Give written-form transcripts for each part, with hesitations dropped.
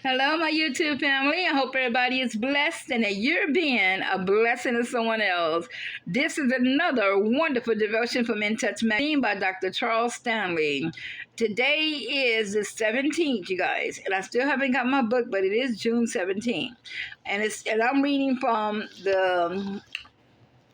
Hello, my YouTube family. I hope everybody is blessed and that you're being a blessing to someone else. This is another wonderful devotion from In Touch Magazine by Dr. Charles Stanley. Today is the 17th, you guys, and I still haven't got my book, but it is June 17th. And I'm reading from the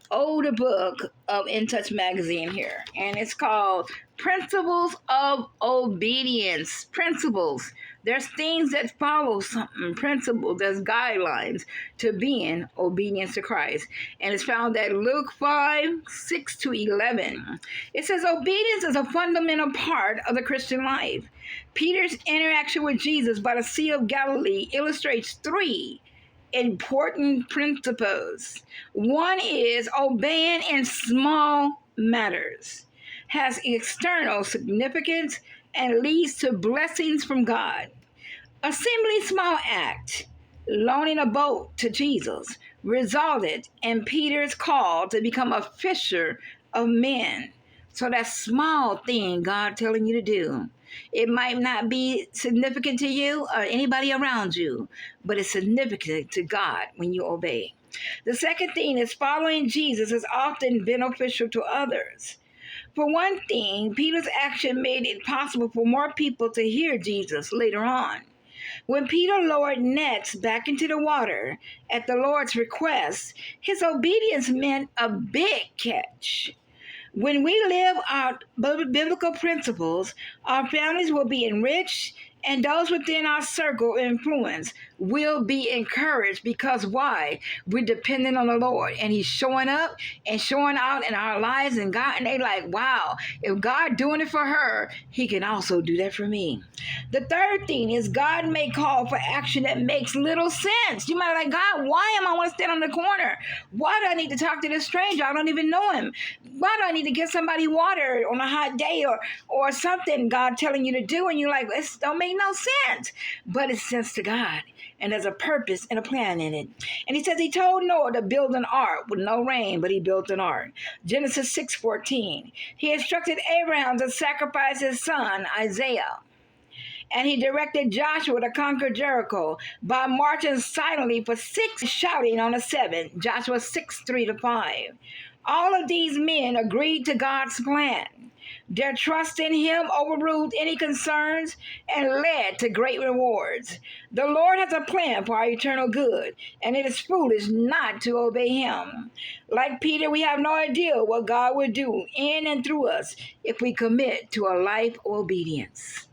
older book of In Touch Magazine here, and it's called Principles of Obedience. Principles. There's things that follow something. Principles. There's guidelines to being obedience to Christ. And it's found at Luke 5:6-11. It says obedience is a fundamental part of the Christian life. Peter's interaction with Jesus by the Sea of Galilee illustrates three important principles. One is obeying in small matters, has external significance, and leads to blessings from God. A seemingly small act, loaning a boat to Jesus, resulted in Peter's call to become a fisher of men. So that small thing God telling you to do, it might not be significant to you or anybody around you, but it's significant to God when you obey. The second thing is following Jesus is often beneficial to others. For one thing, Peter's action made it possible for more people to hear Jesus later on. When Peter lowered nets back into the water at the Lord's request, his obedience meant a big catch. When we live our biblical principles, our families will be enriched and those within our circle of influence will be encouraged because why? We're dependent on the Lord and He's showing up and showing out in our lives and God, and they like, wow, if God doing it for her, He can also do that for me. The third thing is God may call for action that makes little sense. You might be like, God, why am I want to stand on the corner? Why do I need to talk to this stranger? I don't even know him. Why do I need to get somebody water on a hot day or something God telling you to do? And you're like, this don't make no sense. But it's sense to God. And there's a purpose and a plan in it. And He says He told Noah to build an ark with no rain, but he built an ark. Genesis 6:14. He instructed Abraham to sacrifice his son, Isaiah. And He directed Joshua to conquer Jericho by marching silently for 6, shouting on the 7th. Joshua 6:3-5. All of these men agreed to God's plan. Their trust in Him overruled any concerns and led to great rewards. The Lord has a plan for our eternal good, and it is foolish not to obey Him. Like Peter, we have no idea what God will do in and through us if we commit to a life of obedience.